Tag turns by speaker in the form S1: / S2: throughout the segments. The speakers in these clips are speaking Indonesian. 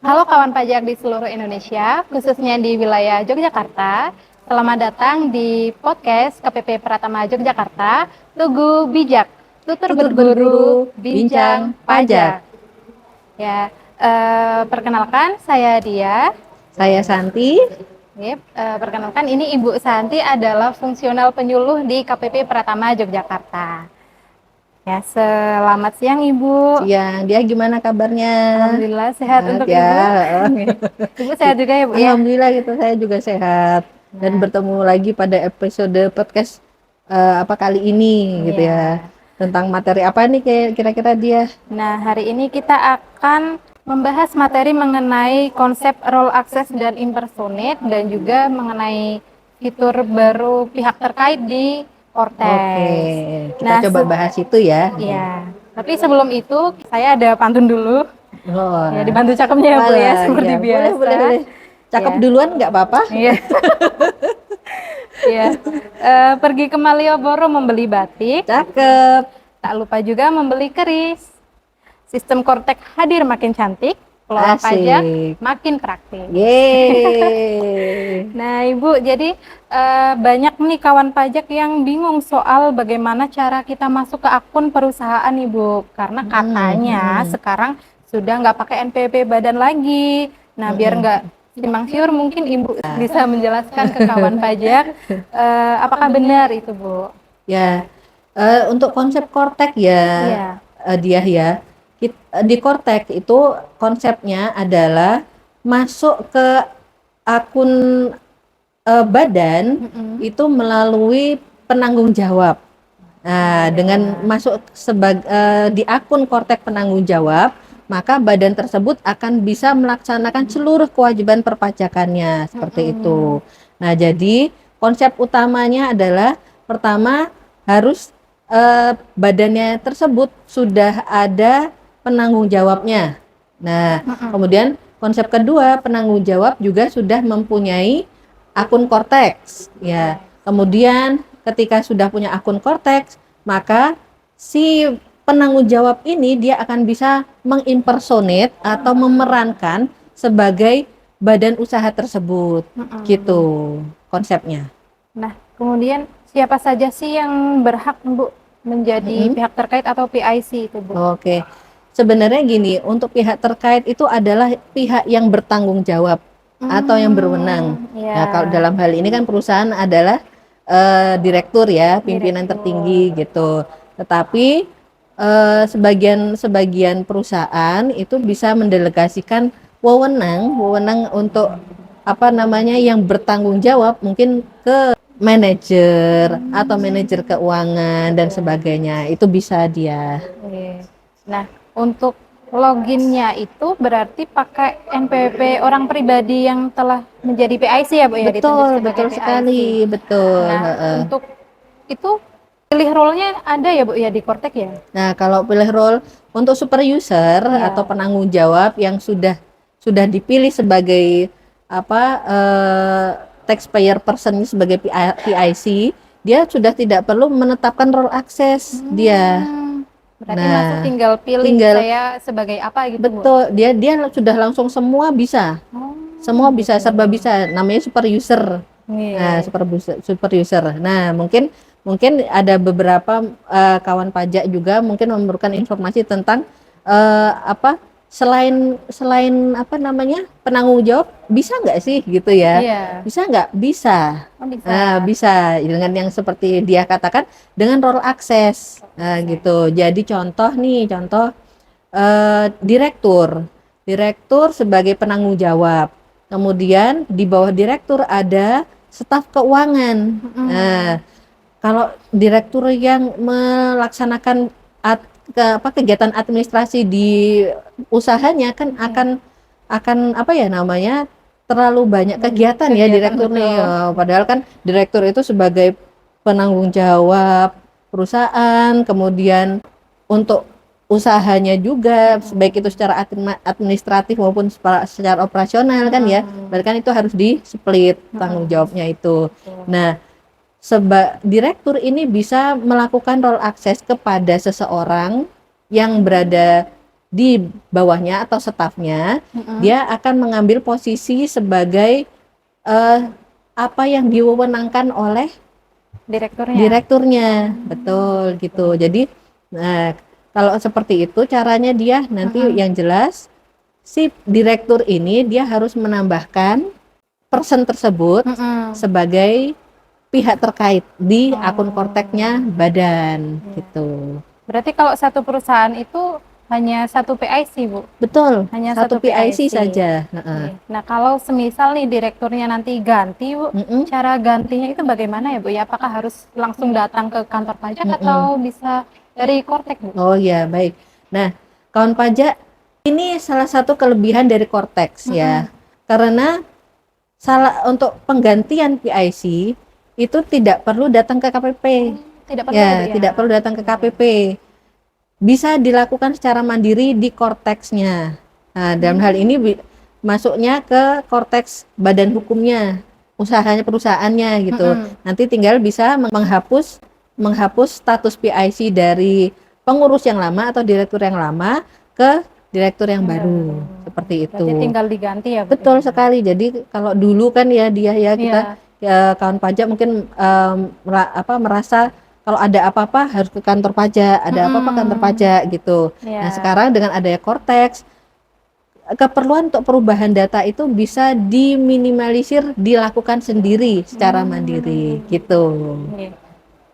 S1: Halo kawan pajak di seluruh Indonesia, khususnya di wilayah Yogyakarta. Selamat datang di podcast KPP Pratama Yogyakarta, Tugu Bijak, tutur
S2: Tutur
S1: berguru,
S2: berburu,
S1: bincang
S2: bincang pajak.
S1: pajak. Ya, perkenalkan saya Dia.
S2: Saya Santi.
S1: Perkenalkan ini Ibu Santi adalah fungsional penyuluh di KPP Pratama Yogyakarta. Ya, selamat siang Ibu.
S2: Siang, dia gimana kabarnya?
S1: Alhamdulillah sehat
S2: Sehat
S1: untuk
S2: ya.
S1: Ibu. Ibu sehat juga ya Bu ya?
S2: Alhamdulillah gitu, saya juga sehat. Dan
S1: Nah,
S2: bertemu lagi pada episode podcast apa kali ini gitu ya.
S1: iya.
S2: Tentang materi apa nih kira-kira dia?
S1: Nah, hari ini kita akan membahas materi mengenai konsep role access dan impersonate dan juga mengenai fitur baru pihak terkait di
S2: Oke,
S1: Cortex.
S2: kita
S1: Nah,
S2: coba bahas itu ya.
S1: ya. Tapi sebelum itu saya ada pantun dulu. Ya,
S2: Oh,
S1: dibantu cakepnya ya Bu ya,
S2: walah,
S1: seperti
S2: ya boleh
S1: biasa.
S2: boleh boleh. Cakep
S1: Ya.
S2: duluan nggak apa-apa?
S1: Iya. Iya. Pergi ke Malioboro membeli batik,
S2: Cakep.
S1: tak lupa juga membeli keris. Sistem Kortek hadir makin cantik, kelola pajak
S2: Asik.
S1: makin praktis.
S2: Yeay.
S1: Nah, Ibu, jadi banyak nih kawan pajak yang bingung soal bagaimana cara kita masuk ke akun perusahaan, Ibu. Karena katanya
S2: Mm-mm.
S1: sekarang sudah nggak pakai NPWP badan lagi. Nah, biar
S2: Mm-mm.
S1: nggak simpang siur, mungkin Ibu bisa menjelaskan ke kawan pajak apakah benar itu, Bu?
S2: Ya, untuk konsep Kortek ya,
S1: Iya.
S2: dia ya, di Kortek itu konsepnya adalah masuk ke akun badan
S1: Mm-mm.
S2: itu melalui penanggung jawab. Nah, dengan masuk di akun Kortek penanggung jawab, maka badan tersebut akan bisa melaksanakan seluruh kewajiban perpajakannya seperti
S1: Mm-mm.
S2: itu. Nah, jadi konsep utamanya adalah pertama harus badannya tersebut sudah ada penanggung jawabnya. Nah,
S1: Mm-mm.
S2: kemudian konsep kedua, penanggung jawab juga sudah mempunyai akun Cortex ya. Kemudian ketika sudah punya akun Cortex, maka si penanggung jawab ini dia akan bisa mengimpersonate atau memerankan sebagai badan usaha tersebut.
S1: Mm-mm.
S2: Gitu konsepnya.
S1: Nah, kemudian siapa saja sih yang berhak, Bu, menjadi
S2: Mm-mm.
S1: pihak terkait atau PIC itu, Bu?
S2: Oke. Sebenarnya gini, untuk pihak terkait itu adalah pihak yang bertanggung jawab atau yang berwenang. Nah, kalau
S1: Ya,
S2: dalam hal ini kan perusahaan adalah direktur ya, pimpinan
S1: direktur.
S2: tertinggi gitu. Tetapi sebagian perusahaan itu bisa mendelegasikan wewenang untuk apa namanya yang bertanggung jawab mungkin ke manajer atau manajer keuangan dan sebagainya. Itu bisa dia.
S1: Oke. Nah, untuk loginnya itu berarti pakai NPWP orang pribadi yang telah menjadi PIC ya, Bu ya, ditunjuk
S2: Betul,
S1: sebagai
S2: betul
S1: PIC.
S2: sekali, betul.
S1: Nah,
S2: Heeh.
S1: untuk itu pilih role-nya ada ya, Bu ya, di Kortek ya?
S2: Nah, kalau pilih role untuk super user atau
S1: Iya.
S2: penanggung jawab yang sudah dipilih sebagai apa taxpayer person sebagai PIC, dia sudah tidak perlu menetapkan role access dia.
S1: Berarti masuk
S2: Nah,
S1: tinggal pilih
S2: tinggal
S1: saya sebagai apa gitu, Bu?
S2: betul dia sudah langsung semua bisa.
S1: Oh,
S2: Semua bisa,
S1: gitu.
S2: serba bisa. Namanya super user. Nah,
S1: Iya.
S2: super user. Nah, mungkin mungkin ada beberapa kawan pajak juga mungkin memerlukan informasi tentang apa selain selain apa namanya penanggung jawab bisa nggak sih gitu ya?
S1: Iya.
S2: Bisa nggak? Bisa.
S1: Oh, bisa.
S2: Nah, bisa dengan yang seperti dia katakan dengan role access. Nah, gitu. Jadi contoh direktur. Direktur sebagai penanggung jawab. Kemudian di bawah direktur ada staf keuangan. Nah, kalau direktur yang melaksanakan kegiatan administrasi di usahanya kan
S1: Iya.
S2: akan apa ya namanya terlalu banyak kegiatan ya
S1: Kegiatan
S2: direktur nih.
S1: betul.
S2: Padahal kan direktur itu sebagai penanggung jawab perusahaan, kemudian untuk usahanya juga baik itu secara administratif maupun secara operasional kan ya. Berarti kan itu harus di split tanggung jawabnya itu. Nah, direktur ini bisa melakukan role access kepada seseorang yang berada di bawahnya atau stafnya, dia akan mengambil posisi sebagai apa yang diwewenangkan oleh
S1: Direkturnya.
S2: direkturnya. Betul gitu. Jadi nah, kalau seperti itu caranya dia nanti yang jelas si direktur ini dia harus menambahkan person tersebut sebagai pihak terkait di akun Korteknya badan gitu.
S1: Berarti kalau satu perusahaan itu hanya satu PIC, Bu?
S2: Betul,
S1: Hanya
S2: satu
S1: satu
S2: PIC
S1: PIC.
S2: saja.
S1: Oke. Nah, kalau semisal nih direkturnya nanti ganti, Bu, cara gantinya itu bagaimana ya, Bu? Ya, apakah harus langsung datang ke kantor pajak atau bisa dari Kortek, Bu?
S2: Oh ya, baik. Nah, kawan pajak ini salah satu kelebihan dari Kortex ya. Karena untuk penggantian PIC itu tidak perlu datang ke KPP.
S1: Tidak perlu,
S2: Ya,
S1: Bu, ya?
S2: tidak perlu datang ke KPP. Bisa dilakukan secara mandiri di Korteksnya. Nah, dalam hal ini masuknya ke Korteks badan hukumnya, usahanya perusahaannya gitu. Nanti tinggal bisa menghapus status PIC dari pengurus yang lama atau direktur yang lama ke direktur yang baru. Seperti itu.
S1: Berarti tinggal diganti ya, Bu?
S2: Betul sekali. Jadi kalau dulu kan ya dia ya kita ya kawan pajak mungkin merasa kalau ada apa-apa harus ke kantor pajak, ada apa-apa kantor pajak gitu. Nah, sekarang dengan adanya Kortex, keperluan untuk perubahan data itu bisa diminimalisir, dilakukan sendiri secara mandiri gitu.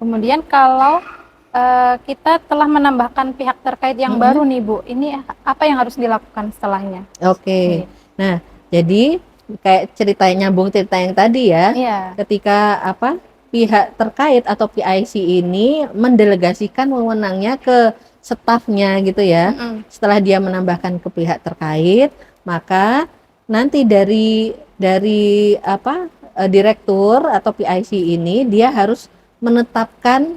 S1: Kemudian kalau kita telah menambahkan pihak terkait yang baru nih, Bu, ini apa yang harus dilakukan setelahnya?
S2: Oke. Nah, jadi kayak ceritanya nyambung cerita yang tadi ya. Ketika pihak terkait atau PIC ini mendelegasikan wewenangnya ke stafnya gitu ya. Setelah dia menambahkan ke pihak terkait, maka nanti dari direktur atau PIC ini dia harus menetapkan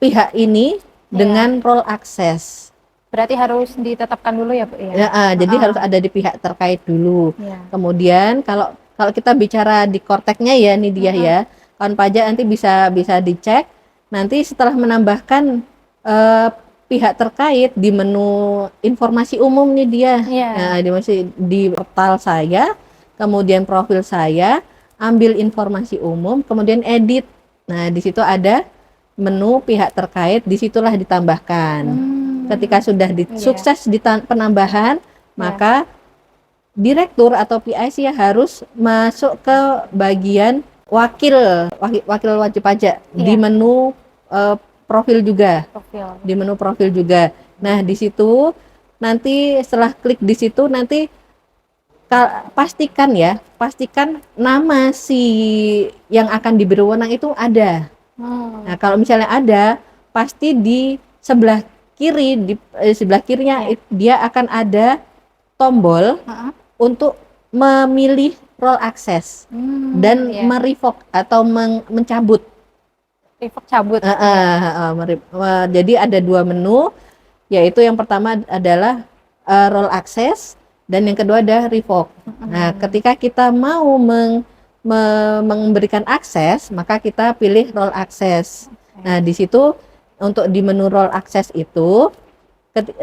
S2: pihak ini dengan role akses.
S1: Berarti harus ditetapkan dulu ya, Bu ya?
S2: Jadi harus ada di pihak terkait dulu. Kemudian kalau kita bicara di Korteknya ya nih dia ya, kawan pajak nanti bisa dicek. Nanti setelah menambahkan pihak terkait di menu informasi umum nih dia, di portal saya, kemudian profil saya, ambil informasi umum, kemudian edit. Nah di situ ada menu pihak terkait, disitulah ditambahkan. Ketika sudah sukses di penambahan, maka direktur atau PIC harus masuk ke bagian wakil wajib pajak di menu profil juga. Di menu profil juga. Nah, di situ nanti setelah klik di situ nanti pastikan nama si yang akan diberi wewenang itu ada. Nah, kalau misalnya ada, pasti di sebelah kiri, di sebelah kirinya dia akan ada tombol untuk memilih role access dan merevoke atau mencabut.
S1: Revoke cabut.
S2: Jadi ada dua menu, yaitu yang pertama adalah role access dan yang kedua ada revoke. Nah, ketika kita mau memberikan akses, maka kita pilih role access. Nah, di situ untuk di menu role access itu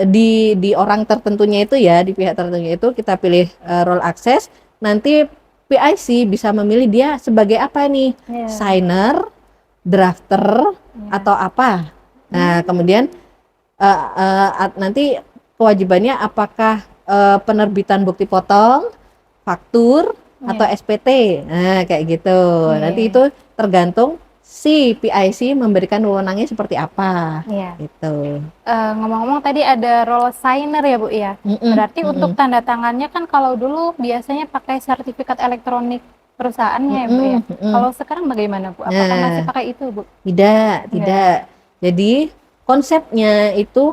S2: di orang tertentunya itu ya, di pihak tertentunya itu kita pilih role access. Nanti PIC bisa memilih dia sebagai apa nih? Signer, drafter atau apa. Nah, kemudian nanti kewajibannya apakah penerbitan bukti potong, faktur atau SPT, nah kayak gitu. Nanti itu tergantung si PIC memberikan wewenangnya seperti apa. Gitu.
S1: Ngomong-ngomong tadi ada role signer ya, Bu ya. Berarti untuk tanda tangannya kan kalau dulu biasanya pakai sertifikat elektronik perusahaannya ya, Bu ya. Kalau sekarang bagaimana, Bu? Apakah masih pakai itu, Bu?
S2: Tidak. Jadi konsepnya itu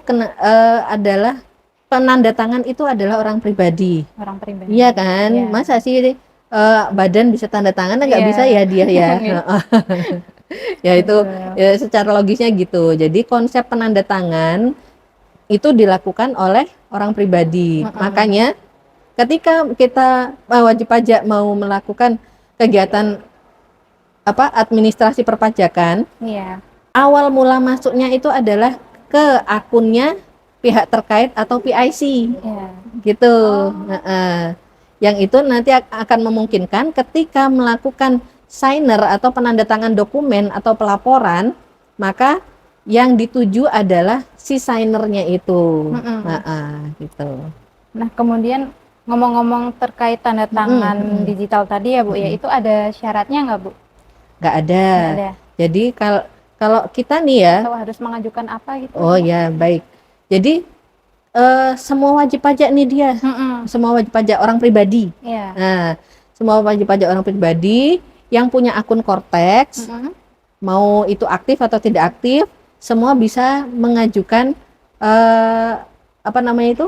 S2: adalah penanda tangan itu adalah orang pribadi.
S1: Orang pribadi.
S2: Iya kan? Masa sih badan bisa tanda tangan nggak bisa ya dia ya. Ya itu ya secara logisnya gitu. Jadi konsep penanda tangan itu dilakukan oleh orang pribadi. Makanya ketika kita wajib pajak mau melakukan kegiatan administrasi perpajakan, awal mula masuknya itu adalah ke akunnya pihak terkait atau PIC
S1: Ya.
S2: gitu. Yang itu nanti akan memungkinkan ketika melakukan signer atau penandatangan dokumen atau pelaporan, maka yang dituju adalah si signernya itu. Gitu.
S1: Nah, kemudian ngomong-ngomong terkait tanda tangan digital tadi ya Bu, ya itu ada syaratnya nggak Bu?
S2: Nggak ada.
S1: Nggak ada.
S2: Jadi kalau kita nih ya,
S1: Atau harus mengajukan apa gitu?
S2: oh ya baik. Jadi semua wajib pajak nih dia, semua wajib pajak orang pribadi.
S1: Iya.
S2: Nah, semua wajib pajak orang pribadi yang punya akun Cortex, mau itu aktif atau tidak aktif, semua bisa mengajukan apa namanya itu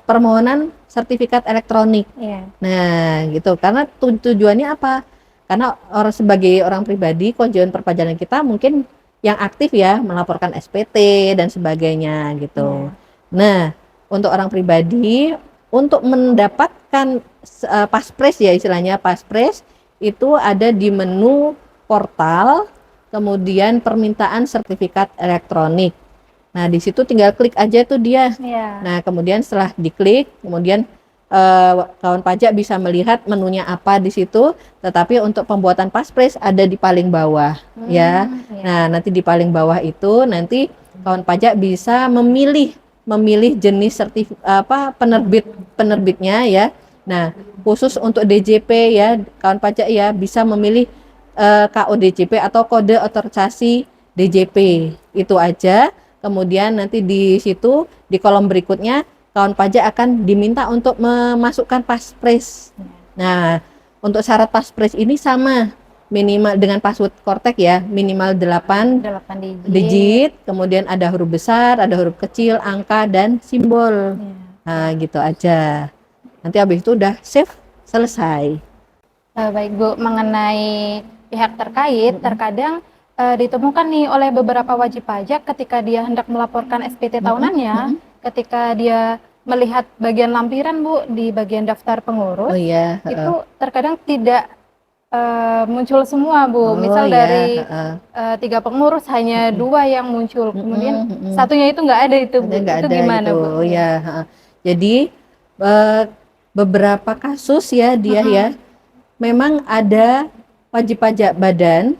S2: permohonan sertifikat elektronik.
S1: Iya.
S2: Nah, gitu. Karena tujuannya apa? Karena sebagai orang pribadi, konstituen perpajakan kita mungkin yang aktif ya melaporkan SPT dan sebagainya gitu. Nah, untuk orang pribadi untuk mendapatkan paspres ya istilahnya paspres itu ada di menu portal, kemudian permintaan sertifikat elektronik. Nah, di situ tinggal klik aja tuh dia. Nah, kemudian setelah diklik, kemudian kawan pajak bisa melihat menunya apa di situ, tetapi untuk pembuatan paspres ada di paling bawah ya. Nah, nanti di paling bawah itu nanti kawan pajak bisa memilih jenis penerbitnya ya. Nah, khusus untuk DJP ya, kawan pajak ya bisa memilih KO DJP atau kode otorisasi DJP. Itu aja. Kemudian nanti di situ di kolom berikutnya kawan pajak akan diminta untuk memasukkan paspres. Nah, untuk syarat paspres ini sama, minimal dengan password Cortex ya, minimal 8 digit, kemudian ada huruf besar, ada huruf kecil, angka dan simbol. Nah, gitu aja. Nanti habis itu udah save, selesai.
S1: Baik Bu, mengenai pihak terkait, terkadang ditemukan nih oleh beberapa wajib pajak ketika dia hendak melaporkan SPT tahunannya, ketika dia melihat bagian lampiran Bu di bagian daftar pengurus, itu terkadang tidak muncul semua Bu. Misal dari 3 pengurus hanya 2 yang muncul, kemudian satunya itu nggak ada itu Bu. Itu gimana
S2: gitu.
S1: Bu?
S2: Ya, jadi beberapa kasus ya dia ya, memang ada wajib pajak badan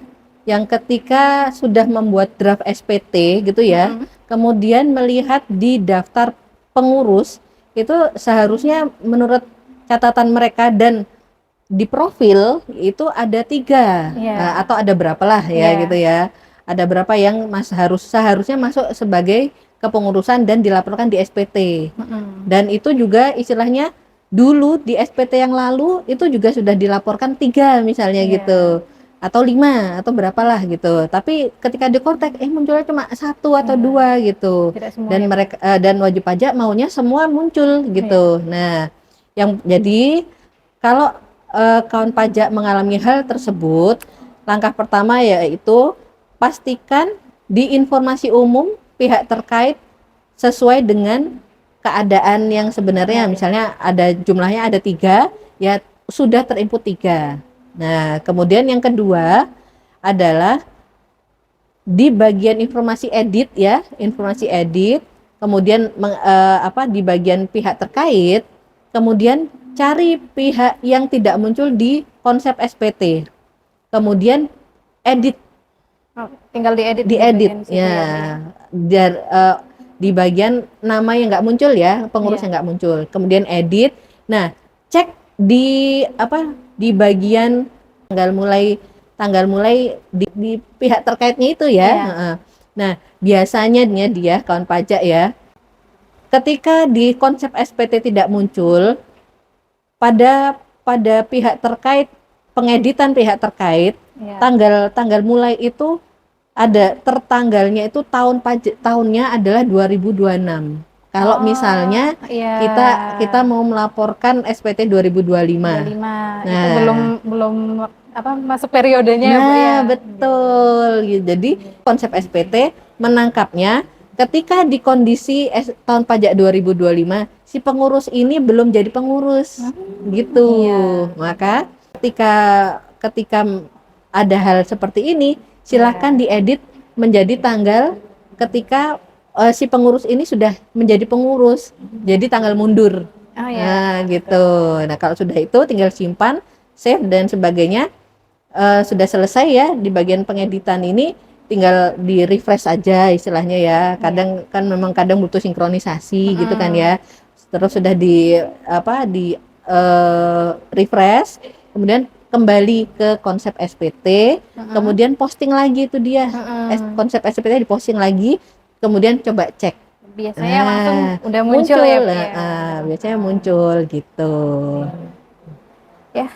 S2: yang ketika sudah membuat draft SPT gitu ya, kemudian melihat di daftar pengurus itu seharusnya menurut catatan mereka dan di profil itu ada 3 atau ada berapa lah ya gitu ya, ada berapa yang seharusnya masuk sebagai kepengurusan dan dilaporkan di SPT. Dan itu juga istilahnya dulu di SPT yang lalu itu juga sudah dilaporkan 3 misalnya gitu, atau 5 atau berapalah gitu, tapi ketika di Cortex munculnya cuma 1 atau 2 gitu, dan mereka dan wajib pajak maunya semua muncul gitu. Nah, yang jadi kalau kawan pajak mengalami hal tersebut, langkah pertama yaitu pastikan di informasi umum pihak terkait sesuai dengan keadaan yang sebenarnya, misalnya ada jumlahnya ada 3 ya, sudah terinput 3. Nah, kemudian yang kedua adalah di bagian informasi edit ya, informasi edit, kemudian di bagian pihak terkait, kemudian cari pihak yang tidak muncul di konsep SPT, kemudian edit.
S1: Tinggal diedit
S2: ya, di bagian nama yang nggak muncul ya, pengurus yang nggak muncul, kemudian edit. Nah, cek di bagian tanggal mulai di pihak terkaitnya itu ya. Nah, biasanya dia kawan pajak ya, ketika di konsep SPT tidak muncul pada pihak terkait, pengeditan pihak terkait, tanggal mulai itu ada tertanggalnya itu tahunnya adalah 2026. Kalau misalnya kita mau melaporkan SPT 2025.
S1: Nah, itu belum masuk periodenya
S2: ya,
S1: Bu ya.
S2: Betul. Jadi konsep SPT menangkapnya ketika di kondisi tahun pajak 2025 si pengurus ini belum jadi pengurus. Gitu. Maka ketika ada hal seperti ini, silahkan diedit menjadi tanggal ketika si pengurus ini sudah menjadi pengurus, jadi tanggal mundur.
S1: Oh ya.
S2: Nah, gitu. Nah, kalau sudah itu tinggal simpan, save dan sebagainya. Sudah selesai ya di bagian pengeditan ini, tinggal di refresh aja istilahnya ya. Kadang kan memang kadang butuh sinkronisasi gitu kan ya. Terus sudah di refresh, kemudian kembali ke konsep SPT, kemudian posting lagi itu dia. Konsep SPT diposting lagi, kemudian coba cek.
S1: Biasanya langsung udah muncul ya, Bu, ya.
S2: Biasanya muncul gitu.
S1: Ya,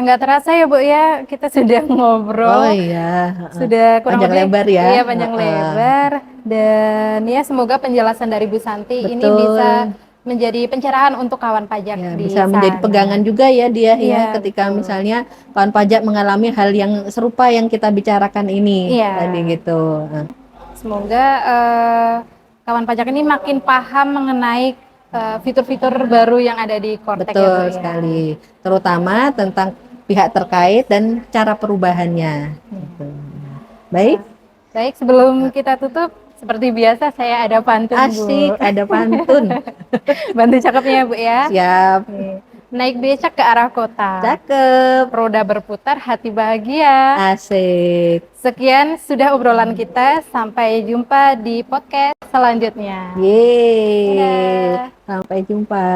S1: nggak terasa ya Bu ya, kita sudah ngobrol.
S2: Oh iya,
S1: sudah kurang
S2: panjang
S1: lebih
S2: lebar ya.
S1: iya panjang lebar, dan ya semoga penjelasan dari Bu Santi ini
S2: Betul.
S1: bisa menjadi pencerahan untuk kawan pajak
S2: Ya,
S1: di
S2: bisa
S1: sana.
S2: menjadi pegangan juga ya dia
S1: Iya,
S2: ya, ketika
S1: betul.
S2: misalnya kawan pajak mengalami hal yang serupa yang kita bicarakan ini
S1: Iya.
S2: tadi gitu.
S1: Semoga kawan pajak ini makin paham mengenai fitur-fitur baru yang ada di Kortek.
S2: Betul
S1: ya, Bu, ya.
S2: sekali, terutama tentang pihak terkait dan cara perubahannya. Gitu. Baik.
S1: Baik, sebelum kita tutup, seperti biasa saya ada pantun,
S2: Asik,
S1: Bu.
S2: ada pantun.
S1: Bantu cakepnya ya, Bu ya.
S2: Siap.
S1: Naik becak ke arah kota.
S2: Cakep.
S1: Roda berputar, hati bahagia.
S2: Asik.
S1: Sekian sudah obrolan kita. Sampai jumpa di podcast selanjutnya.
S2: Yeay.
S1: Dadah.
S2: Sampai jumpa.